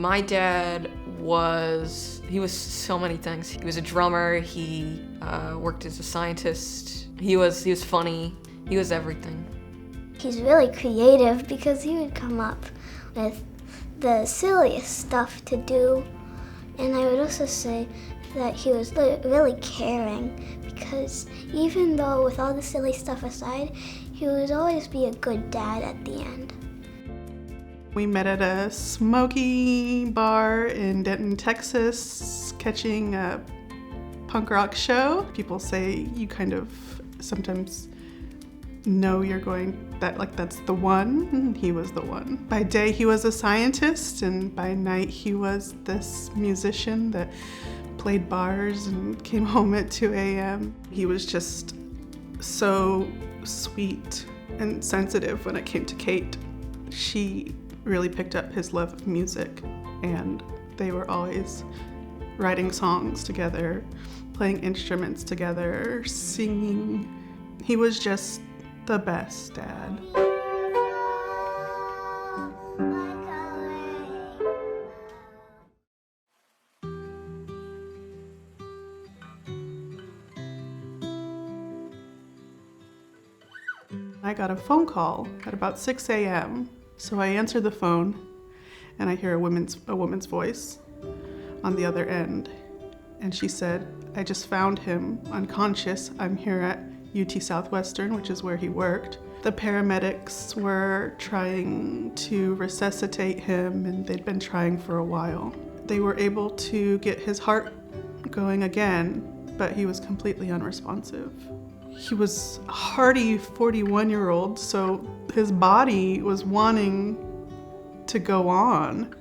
My dad he was so many things. He was a drummer, he worked as a scientist, he was funny, he was everything. He's really creative because he would come up with the silliest stuff to do. And I would also say that he was really caring because even though with all the silly stuff aside, he would always be a good dad at the end. We met at a smoky bar in Denton, Texas, catching a punk rock show. People say you kind of sometimes know you're going, that's the one. He was the one. By day he was a scientist, and by night he was this musician that played bars and came home at 2 a.m. He was just so sweet and sensitive when it came to Kate. She really picked up his love of music, and they were always writing songs together, playing instruments together, singing. He was just the best dad. I got a phone call at about 6 a.m. So I answered the phone and I hear a woman's voice on the other end. And she said, "I just found him unconscious. I'm here at UT Southwestern, which is where he worked. The paramedics were trying to resuscitate him, and they'd been trying for a while. They were able to get his heart going again, but he was completely unresponsive." He was a hearty 41-year-old, so his body was wanting to go on.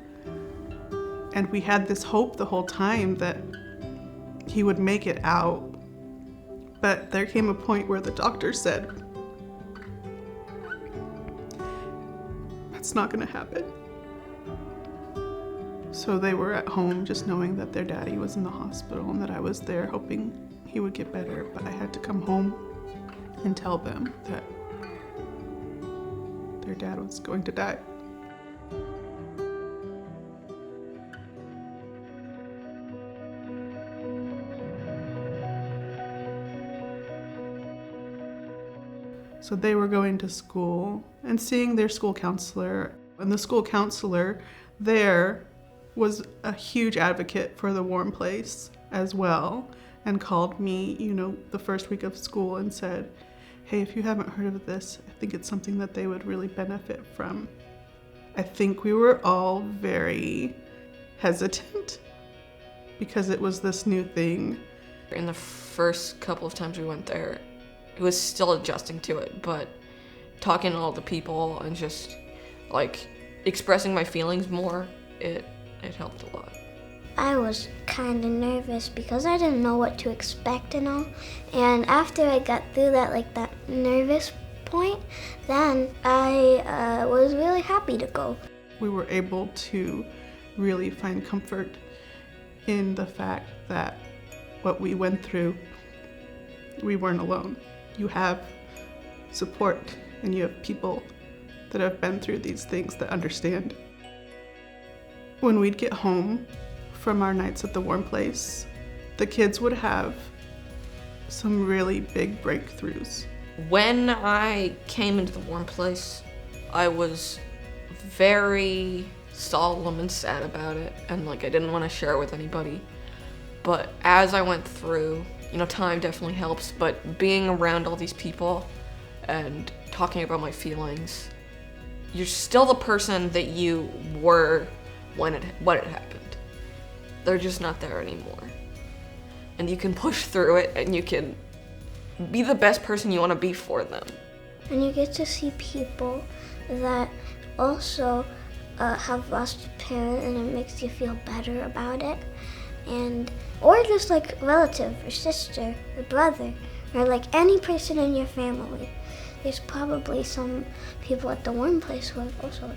And we had this hope the whole time that he would make it out. But there came a point where the doctor said, "That's not gonna happen." So they were at home just knowing that their daddy was in the hospital and that I was there hoping he would get better, but I had to come home and tell them that their dad was going to die. So they were going to school and seeing their school counselor, and the school counselor there was a huge advocate for the warm place as well, and called me, the first week of school and said, "Hey, if you haven't heard of this, I think it's something that they would really benefit from." I think we were all very hesitant because it was this new thing. In the first couple of times we went there, it was still adjusting to it, but talking to all the people and just expressing my feelings more, it helped a lot. I was kind of nervous because I didn't know what to expect and all. And after I got through that nervous point, then I was really happy to go. We were able to really find comfort in the fact that what we went through, we weren't alone. You have support and you have people that have been through these things that understand. When we'd get home from our nights at the warm place, the kids would have some really big breakthroughs. When I came into the warm place, I was very solemn and sad about it, and I didn't want to share it with anybody. But as I went through, time definitely helps, but being around all these people and talking about my feelings, you're still the person that you were when it happened. They're just not there anymore. And you can push through it and you can be the best person you want to be for them. And you get to see people that also have lost a parent, and it makes you feel better about it. Or just relative or sister or brother, or any person in your family. There's probably some people at the warm place who have also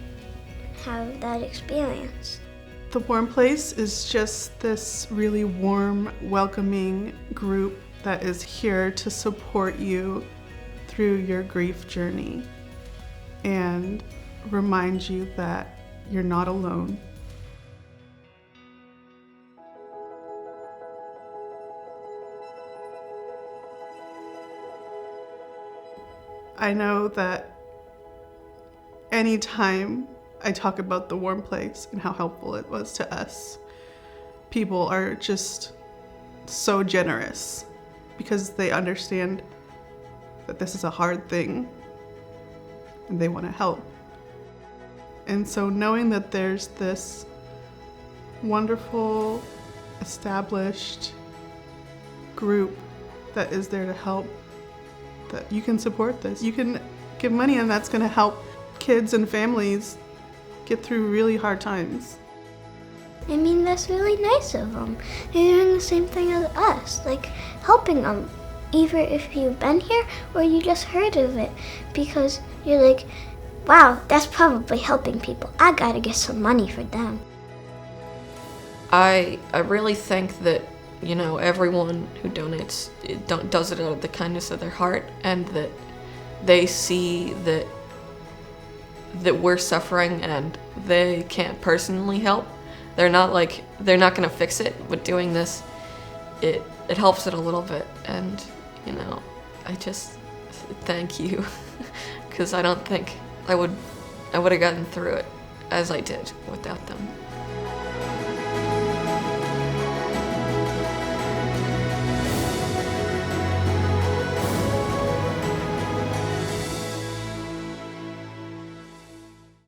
have that experience. The warm place is just this really warm, welcoming group that is here to support you through your grief journey and remind you that you're not alone. I know that anytime I talk about the warm place and how helpful it was to us, people are just so generous because they understand that this is a hard thing and they want to help. And so knowing that there's this wonderful, established group that is there to help, that you can support this. You can give money and that's going to help kids and families get through really hard times. I mean, that's really nice of them. They're doing the same thing as us, like helping them, either if you've been here or you just heard of it, because you're like, wow, that's probably helping people. I gotta get some money for them. I really think that, you know, everyone who donates does it out of the kindness of their heart, and that they see that we're suffering and they can't personally help. They're not gonna fix it, but doing this, it helps it a little bit. And, you know, I just thank you, because I don't think I would have gotten through it as I did without them.